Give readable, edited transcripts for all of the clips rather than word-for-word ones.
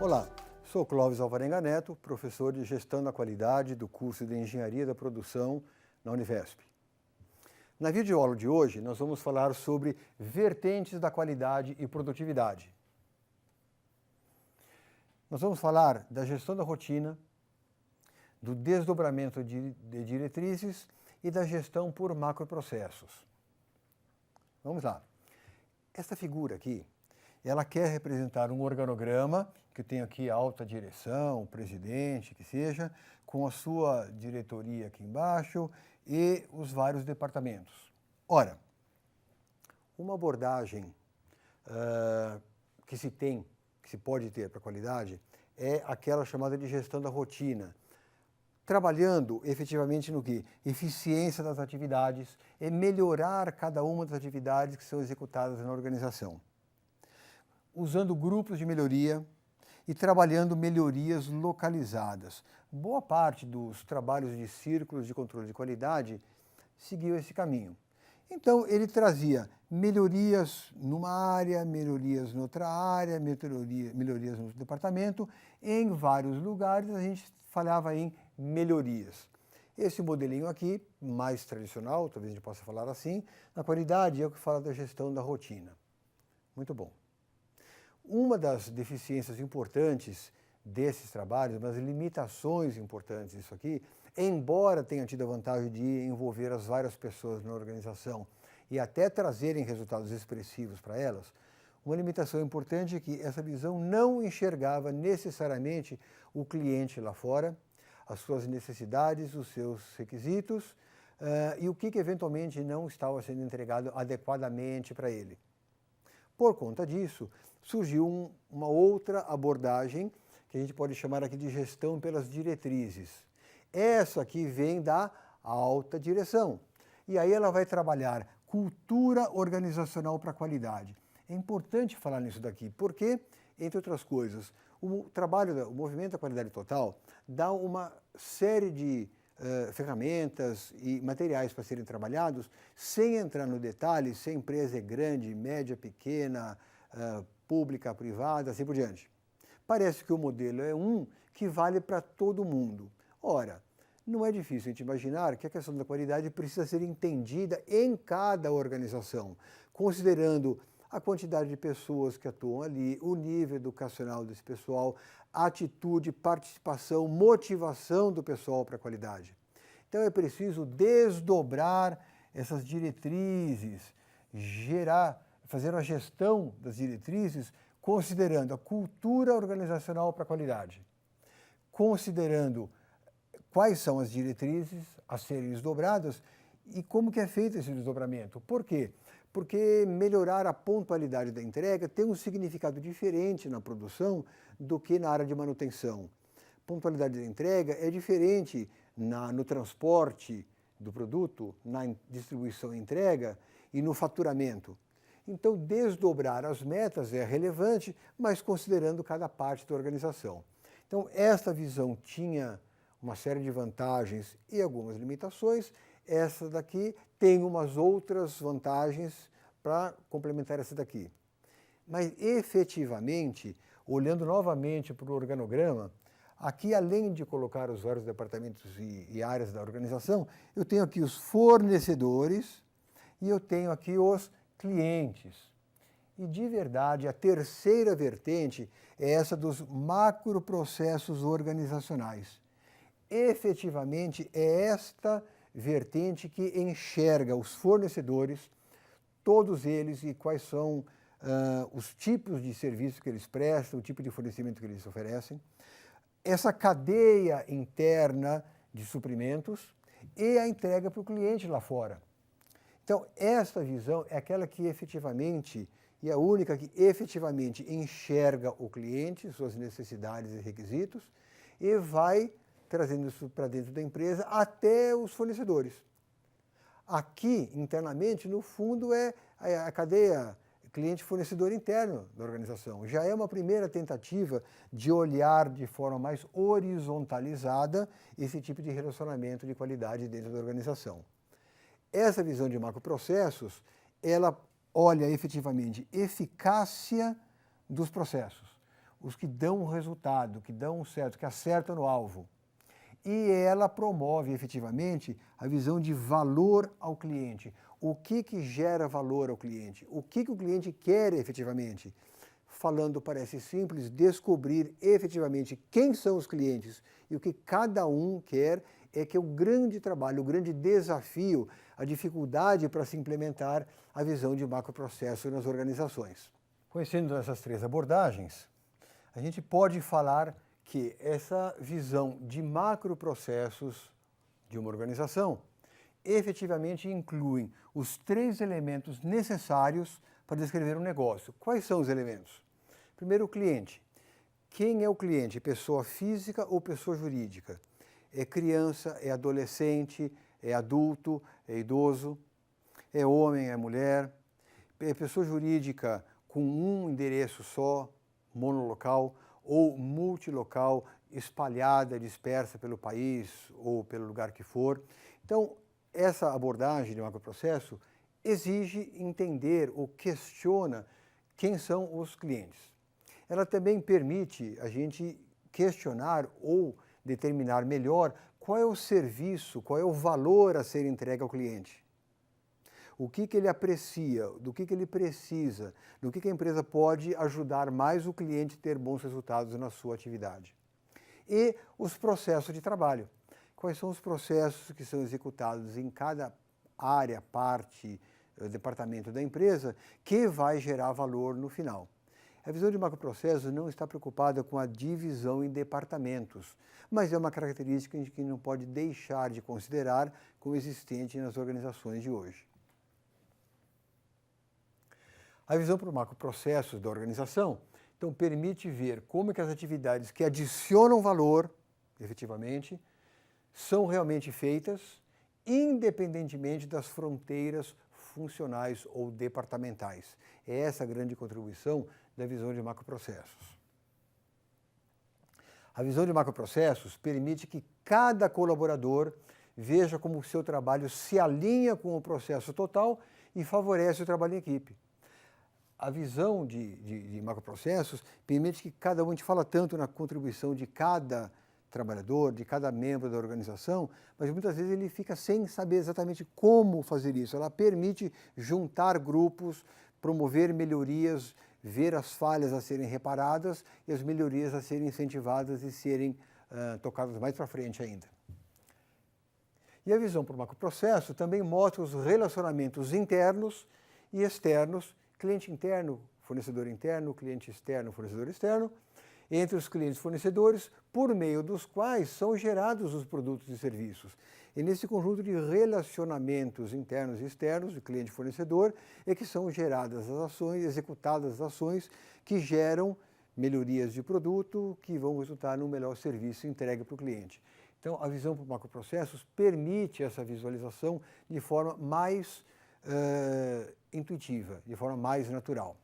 Olá, sou Clóvis Alvarenga Neto, professor de Gestão da Qualidade do curso de Engenharia da Produção na Univesp. Na videoaula de hoje, nós vamos falar sobre vertentes da qualidade e produtividade. Nós vamos falar da gestão da rotina, do desdobramento de diretrizes e da gestão por macroprocessos. Vamos lá. Esta figura aqui, ela quer representar um organograma que tem aqui a alta direção, o presidente, que seja, com a sua diretoria aqui embaixo e os vários departamentos. Ora, uma abordagem que se pode ter para a qualidade é aquela chamada de gestão da rotina, trabalhando efetivamente no quê? Eficiência das atividades e melhorar cada uma das atividades que são executadas na organização, usando grupos de melhoria e trabalhando melhorias localizadas. Boa parte dos trabalhos de círculos de controle de qualidade seguiu esse caminho. Então, ele trazia melhorias numa área, melhorias noutra área, melhorias no departamento. Em vários lugares, a gente falava em melhorias. Esse modelinho aqui, mais tradicional, talvez a gente possa falar assim, na qualidade é o que fala da gestão da rotina. Muito bom. Uma das deficiências importantes desses trabalhos, uma das limitações importantes disso aqui, embora tenha tido a vantagem de envolver as várias pessoas na organização e até trazerem resultados expressivos para elas, uma limitação importante é que essa visão não enxergava necessariamente o cliente lá fora, as suas necessidades, os seus requisitos e o que eventualmente não estava sendo entregado adequadamente para ele. Por conta disso, surgiu uma outra abordagem que a gente pode chamar aqui de gestão pelas diretrizes. Essa aqui vem da alta direção. E aí ela vai trabalhar cultura organizacional para a qualidade. É importante falar nisso daqui, porque, entre outras coisas, o movimento da qualidade total dá uma série de ferramentas e materiais para serem trabalhados, sem entrar no detalhe se a empresa é grande, média, pequena, pública, privada, assim por diante. Parece que o modelo é um que vale para todo mundo. Ora, não é difícil a gente imaginar que a questão da qualidade precisa ser entendida em cada organização, considerando a quantidade de pessoas que atuam ali, o nível educacional desse pessoal, a atitude, participação, motivação do pessoal para a qualidade. Então é preciso desdobrar essas diretrizes, fazer a gestão das diretrizes considerando a cultura organizacional para a qualidade, considerando quais são as diretrizes a serem desdobradas e como que é feito esse desdobramento. Por quê? Porque melhorar a pontualidade da entrega tem um significado diferente na produção do que na área de manutenção. Pontualidade da entrega é diferente no transporte do produto, na distribuição e entrega e no faturamento. Então, desdobrar as metas é relevante, mas considerando cada parte da organização. Então, esta visão tinha uma série de vantagens e algumas limitações. Essa daqui tem umas outras vantagens para complementar essa daqui. Mas, efetivamente, olhando novamente para o organograma, aqui, além de colocar os vários departamentos e áreas da organização, eu tenho aqui os fornecedores e eu tenho aqui os clientes. E, de verdade, a terceira vertente é essa dos macroprocessos organizacionais. Efetivamente, é esta vertente que enxerga os fornecedores, todos eles e quais são os tipos de serviços que eles prestam, o tipo de fornecimento que eles oferecem, essa cadeia interna de suprimentos e a entrega para o cliente lá fora. Então, esta visão é aquela que efetivamente, e a única que efetivamente enxerga o cliente, suas necessidades e requisitos, e vai trazendo isso para dentro da empresa até os fornecedores. Aqui, internamente, no fundo, é a cadeia cliente-fornecedor interno da organização. Já é uma primeira tentativa de olhar de forma mais horizontalizada esse tipo de relacionamento de qualidade dentro da organização. Essa visão de macroprocessos, ela olha efetivamente eficácia dos processos. os que dão um resultado, que dão um certo, que acertam no alvo. E ela promove efetivamente a visão de valor ao cliente. O que gera valor ao cliente? O que o cliente quer efetivamente? Falando parece simples, descobrir efetivamente quem são os clientes e o que cada um quer é que é o grande trabalho, o grande desafio, a dificuldade para se implementar a visão de macroprocesso nas organizações. Conhecendo essas três abordagens, a gente pode falar que essa visão de macroprocessos de uma organização efetivamente inclui os três elementos necessários para descrever um negócio. Quais são os elementos? Primeiro, o cliente. Quem é o cliente? Pessoa física ou pessoa jurídica? É criança, é adolescente, é adulto, é idoso, é homem, é mulher, é pessoa jurídica com um endereço só, monolocal, ou multilocal, espalhada, dispersa pelo país ou pelo lugar que for. Então, essa abordagem de macroprocesso exige entender ou questiona quem são os clientes. Ela também permite a gente questionar ou determinar melhor qual é o serviço, qual é o valor a ser entregue ao cliente. O que ele aprecia, do que ele precisa, do que a empresa pode ajudar mais o cliente a ter bons resultados na sua atividade. E os processos de trabalho. Quais são os processos que são executados em cada área, parte, departamento da empresa, que vai gerar valor no final. A visão de macroprocessos não está preocupada com a divisão em departamentos, mas é uma característica que não pode deixar de considerar como existente nas organizações de hoje. A visão para o macroprocessos da organização, então, permite ver como que as atividades que adicionam valor, efetivamente, são realmente feitas, independentemente das fronteiras funcionais ou departamentais. É essa a grande contribuição da visão de macroprocessos. A visão de macroprocessos permite que cada colaborador veja como o seu trabalho se alinha com o processo total e favorece o trabalho em equipe. A visão de macroprocessos permite que cada um, a gente fala tanto na contribuição de cada trabalhador, de cada membro da organização, mas muitas vezes ele fica sem saber exatamente como fazer isso. Ela permite juntar grupos, promover melhorias, ver as falhas a serem reparadas e as melhorias a serem incentivadas e serem tocadas mais para frente ainda. E a visão para o macroprocesso também mostra os relacionamentos internos e externos, cliente interno, fornecedor interno, cliente externo, fornecedor externo, entre os clientes e fornecedores, por meio dos quais são gerados os produtos e serviços. E nesse conjunto de relacionamentos internos e externos, de cliente e fornecedor, é que são geradas as ações, executadas as ações que geram melhorias de produto que vão resultar num melhor serviço entregue para o cliente. Então, a visão para macroprocessos permite essa visualização de forma mais intuitiva, de forma mais natural.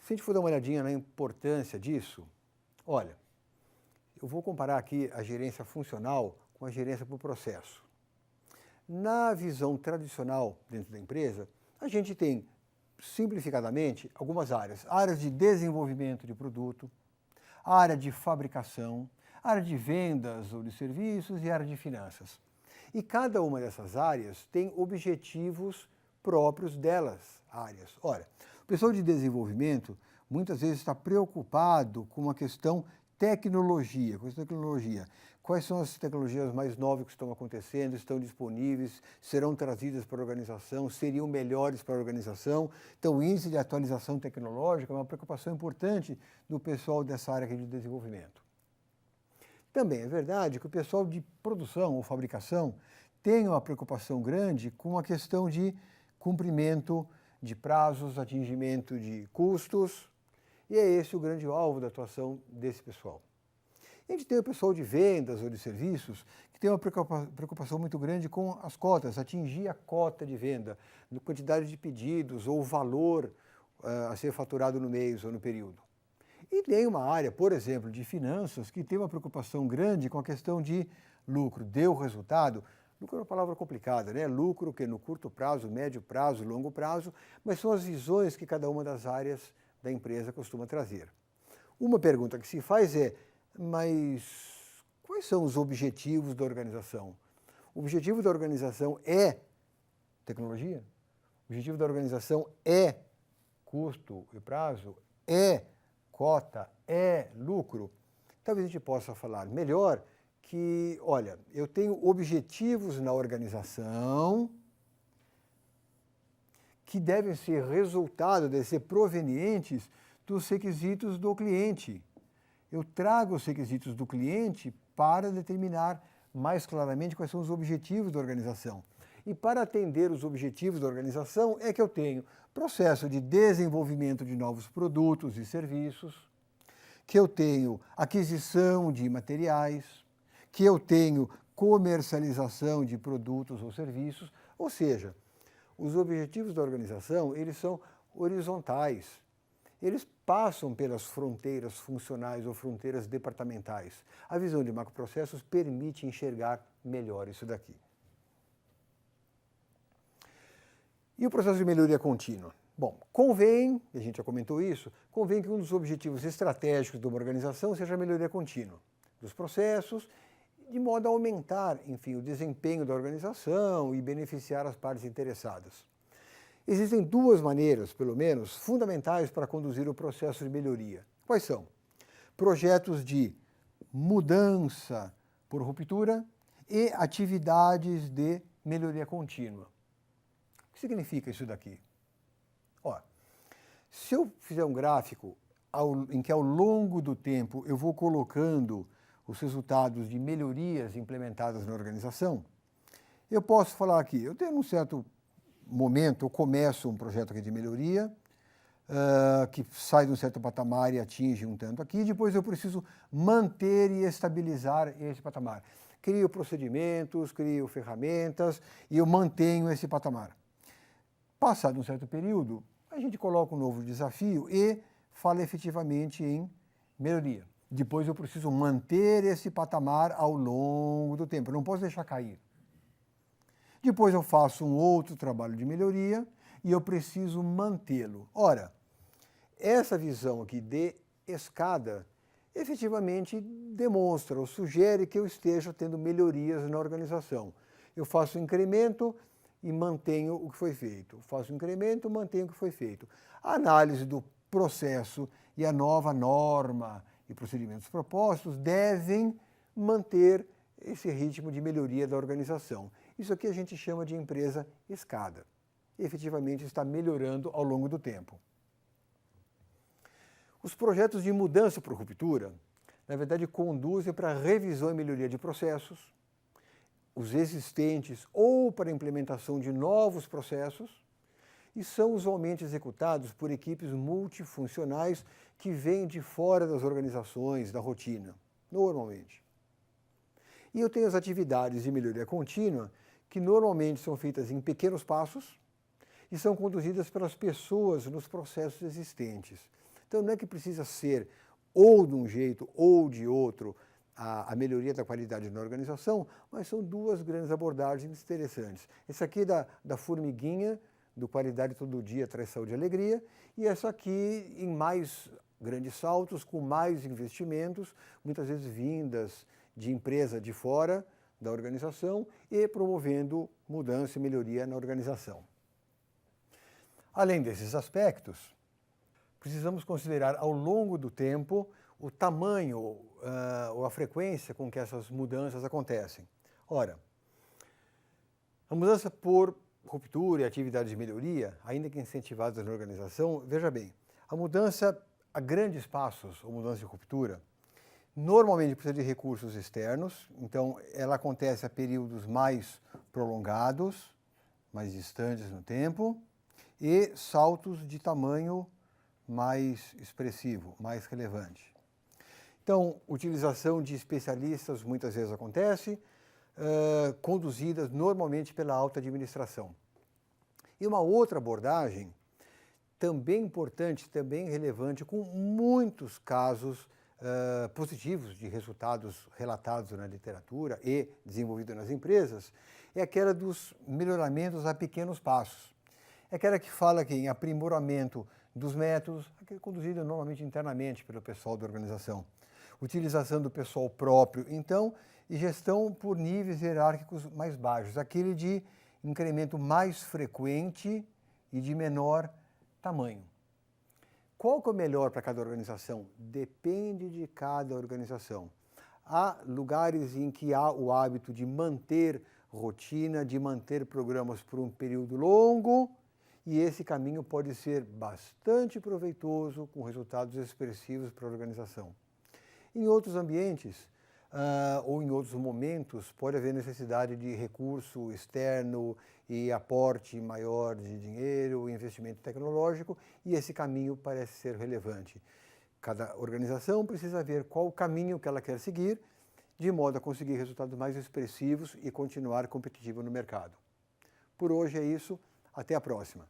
Se a gente for dar uma olhadinha na importância disso, olha, eu vou comparar aqui a gerência funcional com a gerência por processo. Na visão tradicional dentro da empresa, a gente tem, simplificadamente, algumas áreas. Áreas de desenvolvimento de produto, área de fabricação, área de vendas ou de serviços e área de finanças. E cada uma dessas áreas tem objetivos próprios delas, áreas. Ora, o pessoal de desenvolvimento muitas vezes está preocupado com uma questão tecnologia, com essa tecnologia. Quais são as tecnologias mais novas que estão acontecendo, estão disponíveis, serão trazidas para a organização, seriam melhores para a organização. Então, o índice de atualização tecnológica é uma preocupação importante do pessoal dessa área aqui de desenvolvimento. Também é verdade que o pessoal de produção ou fabricação tem uma preocupação grande com a questão de cumprimento de prazos, atingimento de custos, e é esse o grande alvo da atuação desse pessoal. E a gente tem o pessoal de vendas ou de serviços que tem uma preocupação muito grande com as cotas, atingir a cota de venda, na quantidade de pedidos ou o valor a ser faturado no mês ou no período. E tem uma área, por exemplo, de finanças, que tem uma preocupação grande com a questão de lucro. Deu resultado? Lucro é uma palavra complicada, né? Lucro que no curto prazo, médio prazo, longo prazo, mas são as visões que cada uma das áreas da empresa costuma trazer. Uma pergunta que se faz é, mas quais são os objetivos da organização? O objetivo da organização é tecnologia? O objetivo da organização é custo e prazo? É cota? É lucro? Talvez a gente possa falar melhor que, olha, eu tenho objetivos na organização que devem ser resultado, devem ser provenientes dos requisitos do cliente. Eu trago os requisitos do cliente para determinar mais claramente quais são os objetivos da organização. E para atender os objetivos da organização é que eu tenho processo de desenvolvimento de novos produtos e serviços, que eu tenho aquisição de materiais, que eu tenho comercialização de produtos ou serviços, ou seja, os objetivos da organização, eles são horizontais. Eles passam pelas fronteiras funcionais ou fronteiras departamentais. A visão de macroprocessos permite enxergar melhor isso daqui. E o processo de melhoria contínua? Bom, convém, a gente já comentou isso, convém que um dos objetivos estratégicos de uma organização seja a melhoria contínua dos processos, de modo a aumentar, enfim, o desempenho da organização e beneficiar as partes interessadas. Existem duas maneiras, pelo menos, fundamentais para conduzir o processo de melhoria. Quais são? Projetos de mudança por ruptura e atividades de melhoria contínua. O que significa isso daqui? Ó, se eu fizer um gráfico em que ao longo do tempo eu vou colocando os resultados de melhorias implementadas na organização, eu posso falar aqui, eu tenho um certo momento, eu começo um projeto aqui de melhoria, que sai de um certo patamar e atinge um tanto aqui, depois eu preciso manter e estabilizar esse patamar. Crio procedimentos, crio ferramentas e eu mantenho esse patamar. Passado um certo período, a gente coloca um novo desafio e fala efetivamente em melhoria. Depois eu preciso manter esse patamar ao longo do tempo, eu não posso deixar cair. Depois eu faço um outro trabalho de melhoria e eu preciso mantê-lo. Ora, essa visão aqui de escada efetivamente demonstra ou sugere que eu esteja tendo melhorias na organização. Eu faço um incremento e mantenho o que foi feito. Faço um incremento e mantenho o que foi feito. A análise do processo e a nova norma e procedimentos propostos devem manter esse ritmo de melhoria da organização. Isso aqui a gente chama de empresa escada. Efetivamente está melhorando ao longo do tempo. Os projetos de mudança por ruptura, na verdade, conduzem para a revisão e melhoria de processos, os existentes ou para a implementação de novos processos, e são usualmente executados por equipes multifuncionais que vêm de fora das organizações, da rotina, normalmente. E eu tenho as atividades de melhoria contínua, que normalmente são feitas em pequenos passos e são conduzidas pelas pessoas nos processos existentes. Então não é que precisa ser ou de um jeito ou de outro a melhoria da qualidade na organização, mas são duas grandes abordagens interessantes. Essa aqui da formiguinha, do qualidade todo dia traz saúde e alegria, e essa aqui em mais grandes saltos, com mais investimentos, muitas vezes vindas de empresa de fora da organização e promovendo mudança e melhoria na organização. Além desses aspectos, precisamos considerar ao longo do tempo o tamanho ou a frequência com que essas mudanças acontecem. Ora, a mudança por ruptura e atividades de melhoria, ainda que incentivadas na organização, veja bem, a mudança a grandes passos, ou mudança de ruptura, normalmente precisa de recursos externos, então ela acontece a períodos mais prolongados, mais distantes no tempo, e saltos de tamanho mais expressivo, mais relevante. Então, utilização de especialistas muitas vezes acontece, conduzidas normalmente pela alta administração. E uma outra abordagem, também importante, também relevante, com muitos casos positivos de resultados relatados na literatura e desenvolvidos nas empresas, é aquela dos melhoramentos a pequenos passos. É aquela que fala que em aprimoramento dos métodos, aquele conduzido normalmente internamente pelo pessoal da organização. Utilização do pessoal próprio, então, e gestão por níveis hierárquicos mais baixos, aquele de incremento mais frequente e de menor tamanho. Qual que é o melhor para cada organização? Depende de cada organização. Há lugares em que há o hábito de manter rotina, de manter programas por um período longo, e esse caminho pode ser bastante proveitoso, com resultados expressivos para a organização. Em outros ambientes, ou em outros momentos, pode haver necessidade de recurso externo e aporte maior de dinheiro, investimento tecnológico, e esse caminho parece ser relevante. Cada organização precisa ver qual o caminho que ela quer seguir, de modo a conseguir resultados mais expressivos e continuar competitivo no mercado. Por hoje é isso, até a próxima.